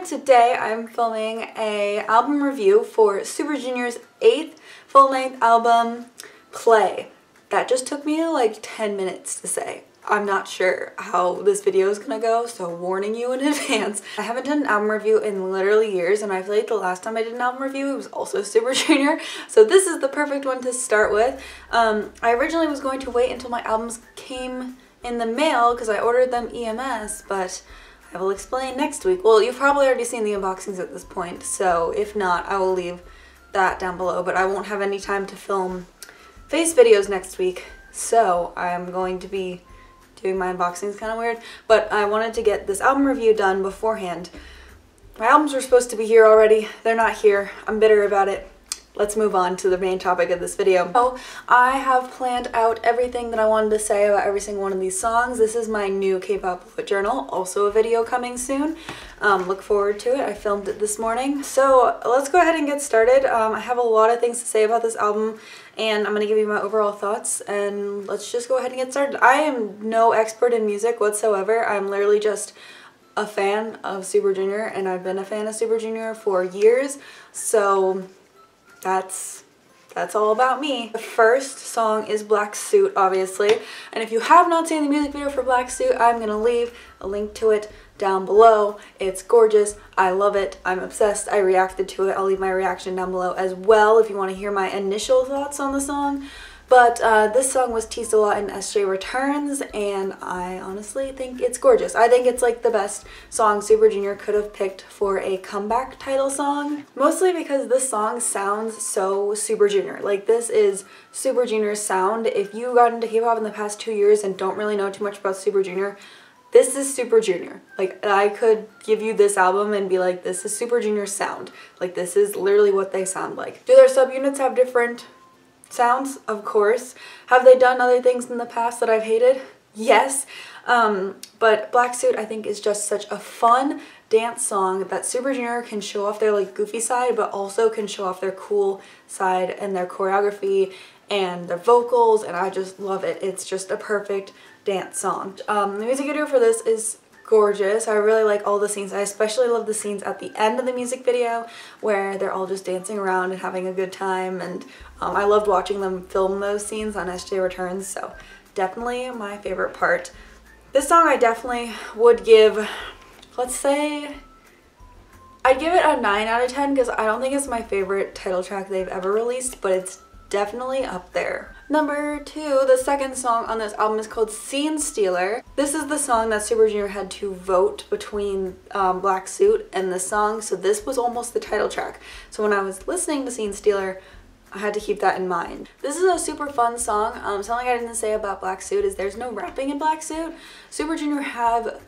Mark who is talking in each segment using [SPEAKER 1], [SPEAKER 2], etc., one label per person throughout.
[SPEAKER 1] today I'm filming a album review for Super Junior's 8th full-length album, Play. That just took me like 10 minutes to say. I'm not sure how this video is gonna go, so warning you in advance. I haven't done an album review in literally years, and I feel like the last time I did an album review it was also Super Junior, so this is the perfect one to start with. I originally was going to wait until my albums came in the mail because I ordered them EMS, but I will explain next week. Well, you've probably already seen the unboxings at this point, so if not, I will leave that down below, but I won't have any time to film face videos next week, so I'm going to be doing my unboxings kind of weird, but I wanted to get this album review done beforehand. My albums were supposed to be here already. They're not here. I'm bitter about it. Let's move on to the main topic of this video. So I have planned out everything that I wanted to say about every single one of these songs. This is my new K-pop bullet journal, also a video coming soon. Look forward to it. I filmed it this morning. So let's go ahead and get started. I have a lot of things to say about this album, and I'm going to give you my overall thoughts, and let's just go ahead and get started. I am no expert in music whatsoever. I'm literally just a fan of Super Junior, and I've been a fan of Super Junior for years, so that's all about me. The first song is Black Suit, obviously, and if you have not seen the music video for Black Suit, I'm gonna leave a link to it down below. It's gorgeous. I love it. I'm obsessed. I reacted to it. I'll leave my reaction down below as well if you want to hear my initial thoughts on the song. But this song was teased a lot in SJ Returns, and I honestly think it's gorgeous. I think it's like the best song Super Junior could have picked for a comeback title song. Mostly because this song sounds so Super Junior. Like, this is Super Junior's sound. If you got into K-pop in the past 2 years and don't really know too much about Super Junior, this is Super Junior. Like, I could give you this album and be like, this is Super Junior's sound. Like, this is literally what they sound like. Do their subunits have different sounds? Of course. Have they done other things in the past that I've hated? Yes. But Black Suit, I think, is just such a fun dance song that Super Junior can show off their like goofy side, but also can show off their cool side and their choreography and their vocals, and I just love it. It's just a perfect dance song. The music video for this is gorgeous. I really like all the scenes. I especially love the scenes at the end of the music video where they're all just dancing around and having a good time, and I loved watching them film those scenes on SJ Returns, so definitely my favorite part. This song I definitely would give, let's say, I'd give it a 9 out of 10 because I don't think it's my favorite title track they've ever released, but it's definitely up there. Number 2, the second song on this album is called Scene Stealer. This is the song that Super Junior had to vote between Black Suit and this song, so this was almost the title track. So when I was listening to Scene Stealer, I had to keep that in mind. This is a super fun song. Something I didn't say about Black Suit is there's no rapping in Black Suit. Super Junior have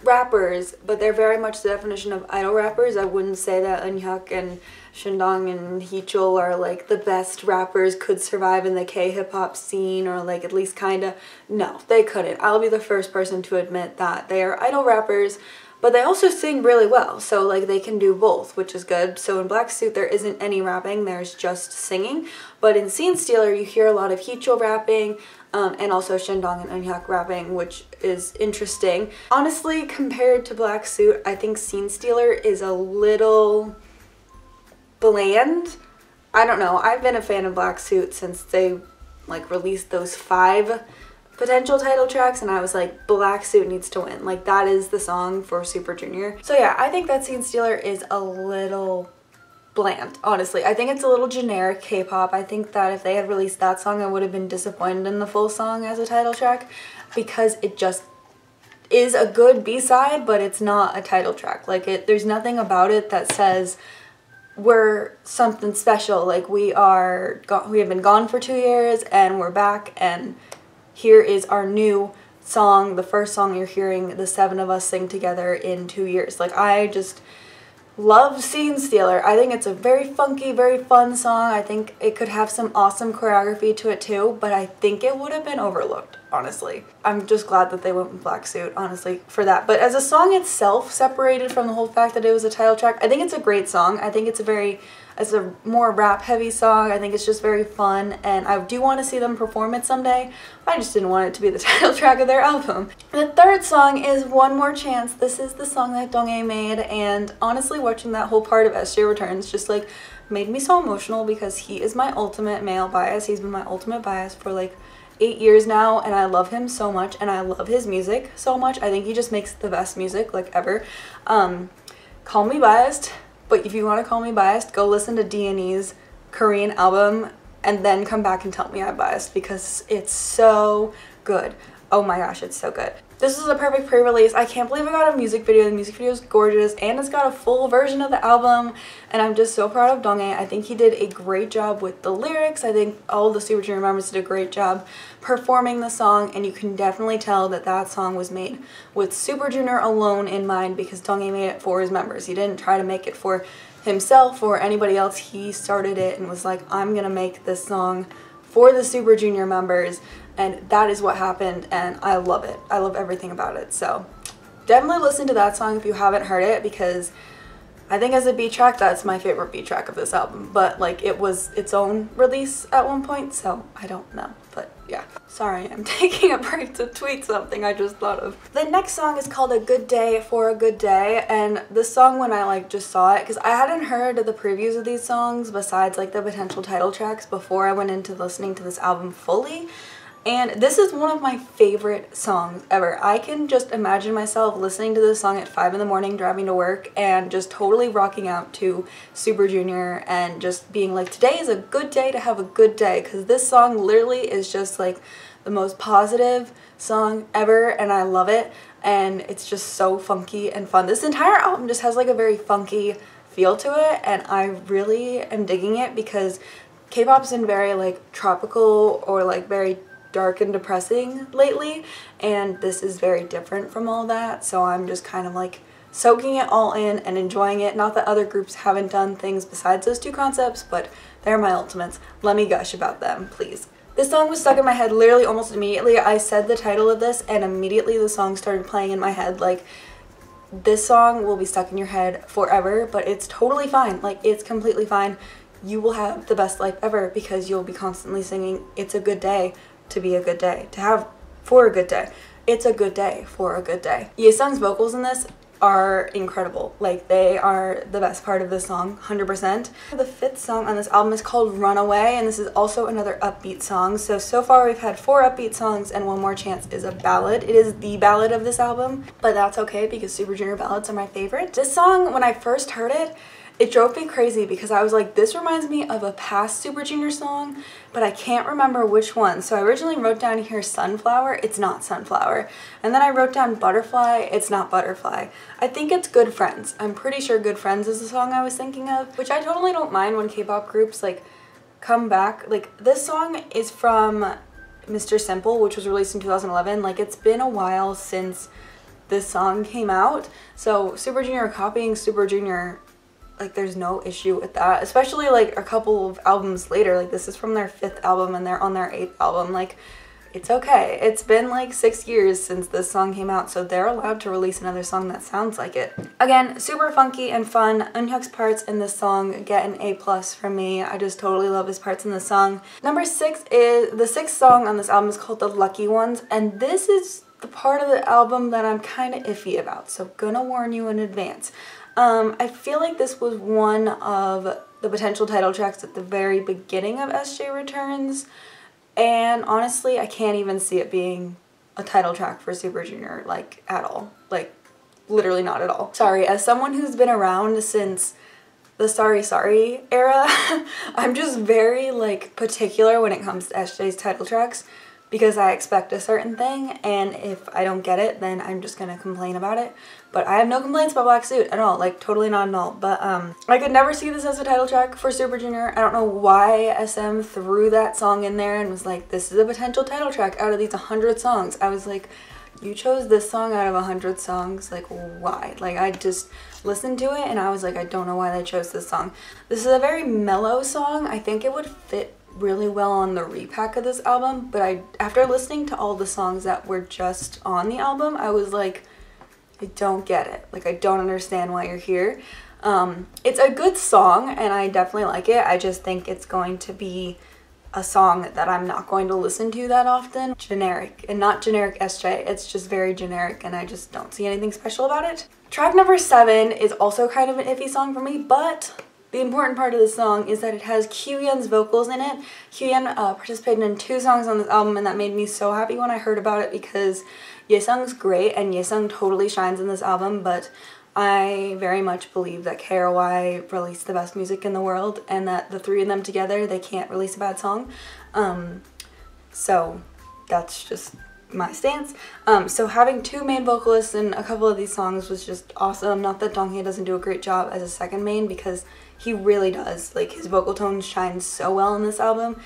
[SPEAKER 1] rappers, but they're very much the definition of idol rappers. I wouldn't say that Eunhyuk and Shindong and Heechul are like the best rappers could survive in the K-hip-hop scene, or like at least kinda. No, they couldn't. I'll be the first person to admit that they are idol rappers, but they also sing really well, so like they can do both, which is good. So in Black Suit there isn't any rapping, there's just singing, but in Scene Stealer you hear a lot of Heechul rapping, and also Shindong and Eunhyuk rapping, which is interesting. Honestly, compared to Black Suit, I think Scene Stealer is a little bland. I don't know. I've been a fan of Black Suit since they like released those 5 potential title tracks, and I was like, Black Suit needs to win. Like, that is the song for Super Junior. So yeah, I think that Scene Stealer is a little bland, honestly. I think it's a little generic K-pop. I think that if they had released that song, I would have been disappointed in the full song as a title track, because it just is a good B-side, but it's not a title track. Like, there's nothing about it that says we're something special. Like, we have been gone for 2 years and we're back, and here is our new song, the first song you're hearing the 7 of us sing together in 2 years. Like, I just love Scene Stealer. I think it's a very funky, very fun song. I think it could have some awesome choreography to it too, but I think it would have been overlooked, honestly. I'm just glad that they went with Black Suit, honestly, for that. But as a song itself, separated from the whole fact that it was a title track, I think it's a great song. I think it's a very It's a more rap heavy song. I think it's just very fun, and I do want to see them perform it someday. I just didn't want it to be the title track of their album. The third song is One More Chance. This is the song that Donghae made, and honestly watching that whole part of SJ Returns just like made me so emotional because he is my ultimate male bias. He's been my ultimate bias for like 8 years now, and I love him so much, and I love his music so much. I think he just makes the best music like ever. Call me biased, but if you want to call me biased, go listen to D&E's Korean album and then come back and tell me I'm biased because it's so good. Oh my gosh, it's so good. This is a perfect pre-release. I can't believe I got a music video. The music video is gorgeous, and it's got a full version of the album, and I'm just so proud of Donghae. I think he did a great job with the lyrics. I think all of the Super Junior members did a great job performing the song, and you can definitely tell that that song was made with Super Junior alone in mind because Donghae made it for his members. He didn't try to make it for himself or anybody else. He started it and was like, I'm gonna make this song for the Super Junior members. And that is what happened, and I love it. I love everything about it. So definitely listen to that song if you haven't heard it, because I think as a B track, that's my favorite B track of this album. But like, it was its own release at one point, so I don't know. But yeah, sorry, I'm taking a break to tweet something I just thought of. The next song is called A Good Day for a Good Day, and this song, when I like just saw it, because I hadn't heard the previews of these songs besides like the potential title tracks before I went into listening to this album fully. And this is one of my favorite songs ever. I can just imagine myself listening to this song at 5 in the morning driving to work and just totally rocking out to Super Junior and just being like, today is a good day to have a good day, because this song literally is just like the most positive song ever, and I love it, and it's just so funky and fun. This entire album just has like a very funky feel to it, and I really am digging it because K-pop's been very like tropical or like very dark and depressing lately, and this is very different from all that, so I'm just kind of like soaking it all in and enjoying it. Not that other groups haven't done things besides those two concepts, but they're my ultimates. Let me gush about them, please. This song was stuck in my head literally almost immediately. I said the title of this and immediately the song started playing in my head. Like, this song will be stuck in your head forever, but it's totally fine. Like, it's completely fine. You will have the best life ever because you'll be constantly singing It's a Good Day to be a good day, to have for a good day. It's a good day for a good day. Yesung's vocals in this are incredible. Like, they are the best part of this song, 100%. The fifth song on this album is called Runaway, and this is also another upbeat song. So far we've had 4 upbeat songs, and One More Chance is a ballad. It is the ballad of this album, but that's okay because Super Junior ballads are my favorite. This song, when I first heard it, it drove me crazy because I was like, this reminds me of a past Super Junior song, but I can't remember which one. So I originally wrote down here Sunflower. It's not Sunflower. And then I wrote down Butterfly. It's not Butterfly. I think it's Good Friends. I'm pretty sure Good Friends is the song I was thinking of, which I totally don't mind when K-pop groups like come back. Like, this song is from Mr. Simple, which was released in 2011. Like, it's been a while since this song came out. So Super Junior copying Super Junior, like, there's no issue with that, especially like a couple of albums later. Like, this is from their 5th album and they're on their 8th album. Like, it's okay. It's been like 6 years since this song came out, so they're allowed to release another song that sounds like it. Again, super funky and fun. Eunhyuk's parts in this song get an A+ from me. I just totally love his parts in this song. Number 6 is, the 6th song on this album is called The Lucky Ones, and this is the part of the album that I'm kind of iffy about, so gonna warn you in advance. I feel like this was one of the potential title tracks at the very beginning of SJ Returns, and honestly, I can't even see it being a title track for Super Junior, like, at all. Like, literally not at all. Sorry, as someone who's been around since the Sorry Sorry era, I'm just very, like, particular when it comes to SJ's title tracks, because I expect a certain thing, and if I don't get it, then I'm just gonna complain about it. But I have no complaints about Black Suit at all, like, totally not at all. But I could never see this as a title track for Super Junior. I don't know why SM threw that song in there and was like, this is a potential title track out of these 100 songs. I was like, you chose this song out of 100 songs, like, why? Like, I just listened to it and I was like, I don't know why they chose this song. This is a very mellow song. I think it would fit really well on the repack of this album, but after listening to all the songs that were just on the album, I was like, I don't get it. Like, I don't understand why you're here. It's a good song and I definitely like it. I just think it's going to be a song that I'm not going to listen to that often. Generic, and not generic SJ, it's just very generic and I just don't see anything special about it. Track number 7 is also kind of an iffy song for me, but the important part of this song is that it has Kyuhyun's vocals in it. Kyuhyun participated in 2 songs on this album and that made me so happy when I heard about it because Yesung's great and Yesung totally shines in this album, but I very much believe that KRY released the best music in the world and that the 3 of them together, they can't release a bad song. So that's just my stance. So having 2 main vocalists in a couple of these songs was just awesome. Not that Donghye doesn't do a great job as a second main, because he really does. Like, his vocal tone shines so well in this album.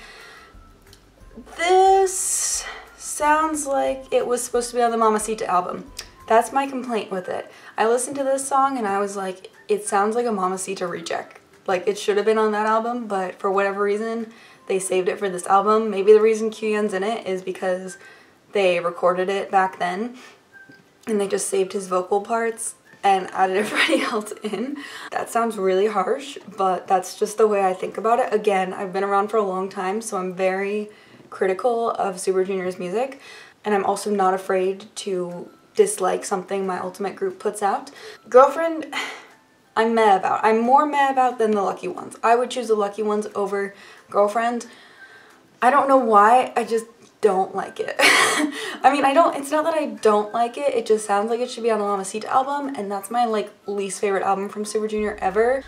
[SPEAKER 1] This sounds like it was supposed to be on the Mamacita album. That's my complaint with it. I listened to this song and I was like, it sounds like a Mamacita reject. Like, it should have been on that album, but for whatever reason, they saved it for this album. Maybe the reason Kyuhyun's in it is because they recorded it back then and they just saved his vocal parts and added everybody else in. That sounds really harsh, but that's just the way I think about it. Again, I've been around for a long time, so I'm very critical of Super Junior's music, and I'm also not afraid to dislike something my ultimate group puts out. Girlfriend, I'm meh about. I'm more meh about than the Lucky Ones. I would choose the Lucky Ones over Girlfriend. I don't know why, I just don't like it. I mean, it's not that I don't like it, it just sounds like it should be on the Mamacita album, and that's my like least favorite album from Super Junior ever.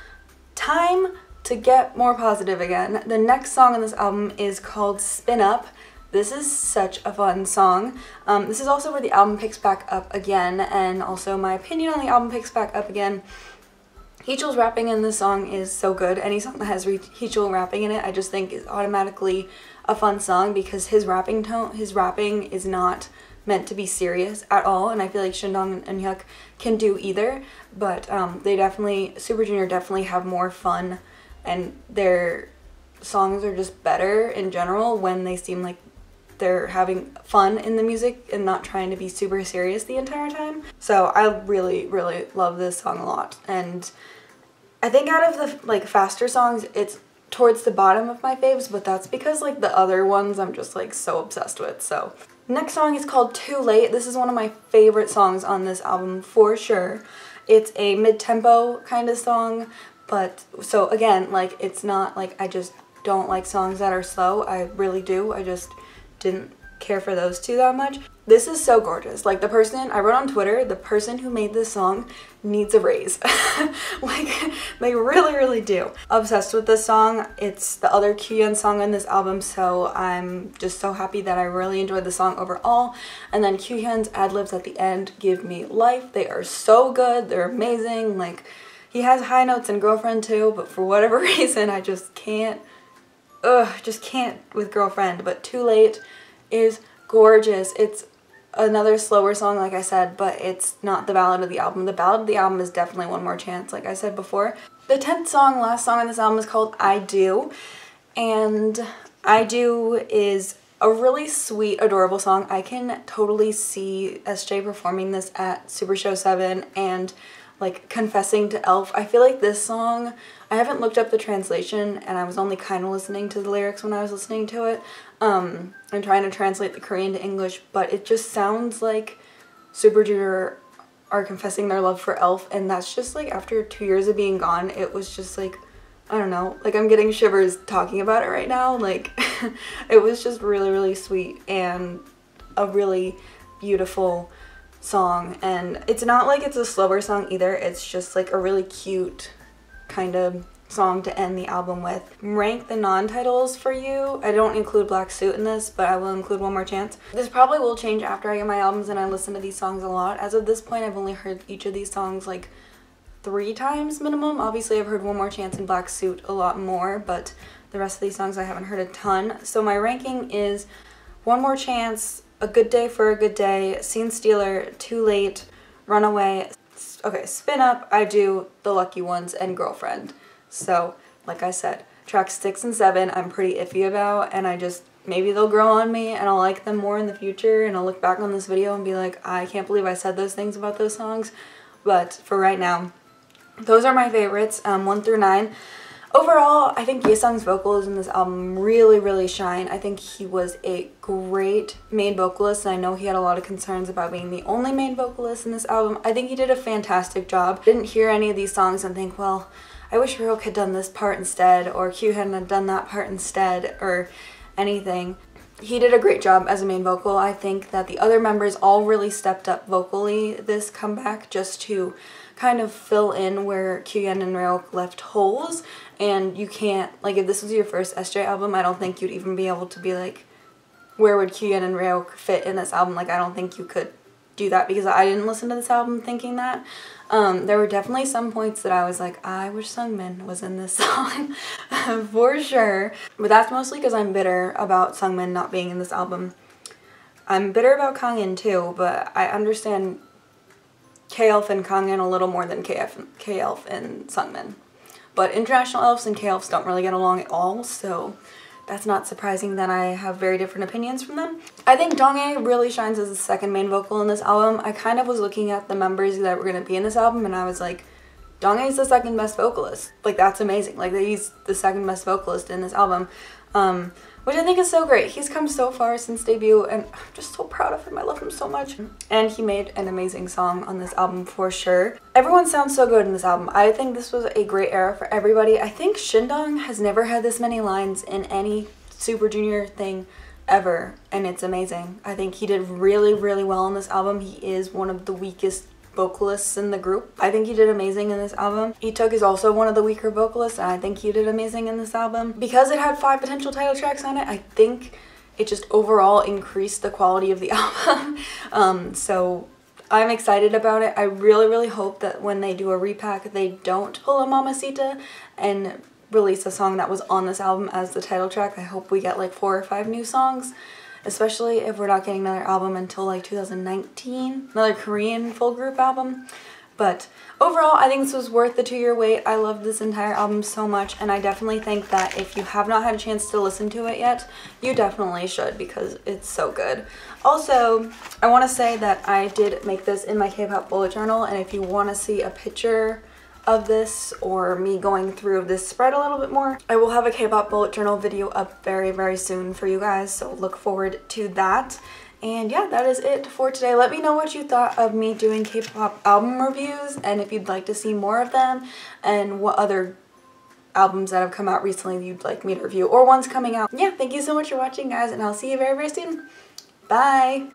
[SPEAKER 1] Time to get more positive again. The next song on this album is called Spin Up. This is such a fun song. This is also where the album picks back up again, and also my opinion on the album picks back up again. Heechul's rapping in this song is so good. Any song that has Heechul rapping in it, I just think is automatically a fun song because his rapping is not meant to be serious at all, and I feel like Shindong and Hyuk can do either, but Super Junior definitely have more fun, and their songs are just better in general when they seem like they're having fun in the music and not trying to be super serious the entire time. So I really, really love this song a lot, and I think out of the like faster songs, it's towards the bottom of my faves, but that's because like the other ones I'm just like so obsessed with. So next song is called Too Late. This is one of my favorite songs on this album for sure. It's a mid-tempo kind of song, but so again, like, it's not like I just don't like songs that are slow. I really do. I just didn't care for those 2 that much. This is so gorgeous. Like, the person, I wrote on Twitter, the person who made this song needs a raise. Like, they really, really do. Obsessed with this song. It's the other Kyuhyun song on this album, so I'm just so happy that I really enjoyed the song overall. And then Kyuhyun's ad-libs at the end give me life. They are so good. They're amazing. Like, he has high notes in Girlfriend too, but for whatever reason, I just can't. Just can't with Girlfriend. But Too Late is gorgeous. It's another slower song, like I said, but it's not the ballad of the album. The ballad of the album is definitely One More Chance, like I said before. The 10th song, last song on this album, is called I Do, and I Do is a really sweet, adorable song. I can totally see SJ performing this at Super Show 7 and like confessing to Elf. I feel like this song, I haven't looked up the translation and I was only kind of listening to the lyrics when I was listening to it. I'm trying to translate the Korean to English, but it just sounds like Super Junior are confessing their love for Elf, and that's just like after 2 years of being gone, it was just like, I don't know, like I'm getting shivers talking about it right now. Like, it was just really, really sweet and a really beautiful song, and it's not like it's a slower song either. It's just like a really cute kind of song to end the album with. Rank the non-titles for you. I don't include Black Suit in this, but I will include One More Chance. This probably will change after I get my albums and I listen to these songs a lot. As of this point, I've only heard each of these songs like 3 times minimum. Obviously, I've heard One More Chance and Black Suit a lot more, but the rest of these songs I haven't heard a ton. So my ranking is One More Chance, A Good Day for a Good Day, Scene Stealer, Too Late, Runaway, okay, Spin Up, I Do, The Lucky Ones, and Girlfriend. So, like I said, tracks 6 and 7 I'm pretty iffy about, and I just, maybe they'll grow on me and I'll like them more in the future, and I'll look back on this video and be like, I can't believe I said those things about those songs. But for right now, those are my favorites, 1 through 9. Overall, I think Yesung's vocals in this album really shine. I think he was a great main vocalist, and I know he had a lot of concerns about being the only main vocalist in this album. I think he did a fantastic job. Didn't hear any of these songs and think, well, I wish Repack had done this part instead, or Kyuhyun had done that part instead, or anything. He did a great job as a main vocal. I think that the other members all really stepped up vocally this comeback just to kind of fill in where Kyuhyun and Repack left holes. And you can't, like, if this was your first SJ album, I don't think you'd even be able to be like, where would Kyuhyun and Repack fit in this album? Like, I don't think you could do that, because I didn't listen to this album thinking that. There were definitely some points that I was like, I wish Sungmin was in this song for sure. But that's mostly because I'm bitter about Sungmin not being in this album. I'm bitter about Kangin too, but I understand K-Elf and Kangin a little more than K-Elf and Sungmin. But international elves and K-Elves don't really get along at all, so that's not surprising that I have very different opinions from them. I think Donghae really shines as the second main vocal in this album. I kind of was looking at the members that were going to be in this album, and I was like, Donghae's the second best vocalist. Like, that's amazing. Like, he's the second best vocalist in this album, which I think is so great. He's come so far since debut, and I'm just so proud of him. I love him so much. And he made an amazing song on this album for sure. Everyone sounds so good in this album. I think this was a great era for everybody. I think Shindong has never had this many lines in any Super Junior thing ever, and it's amazing. I think he did really well on this album. He is one of the weakest vocalists in the group. I think he did amazing in this album. Itook is also one of the weaker vocalists, and I think he did amazing in this album. Because it had 5 potential title tracks on it, I think it just overall increased the quality of the album. So I'm excited about it. I really hope that when they do a repack, they don't pull a Mamacita and release a song that was on this album as the title track. I hope we get like 4 or 5 new songs, especially if we're not getting another album until like 2019, another Korean full group album. But overall, I think this was worth the 2-year wait. I loved this entire album so much, and I definitely think that if you have not had a chance to listen to it yet, you definitely should, because it's so good. Also, I want to say that I did make this in my K-pop bullet journal, and if you want to see a picture of this or me going through this spread a little bit more, I will have a K-pop bullet journal video up very soon for you guys, so look forward to that. And yeah, that is it for today. Let me know what you thought of me doing K-pop album reviews, and if you'd like to see more of them, and what other albums that have come out recently you'd like me to review, or ones coming out. Yeah, thank you so much for watching, guys, and I'll see you very soon. Bye!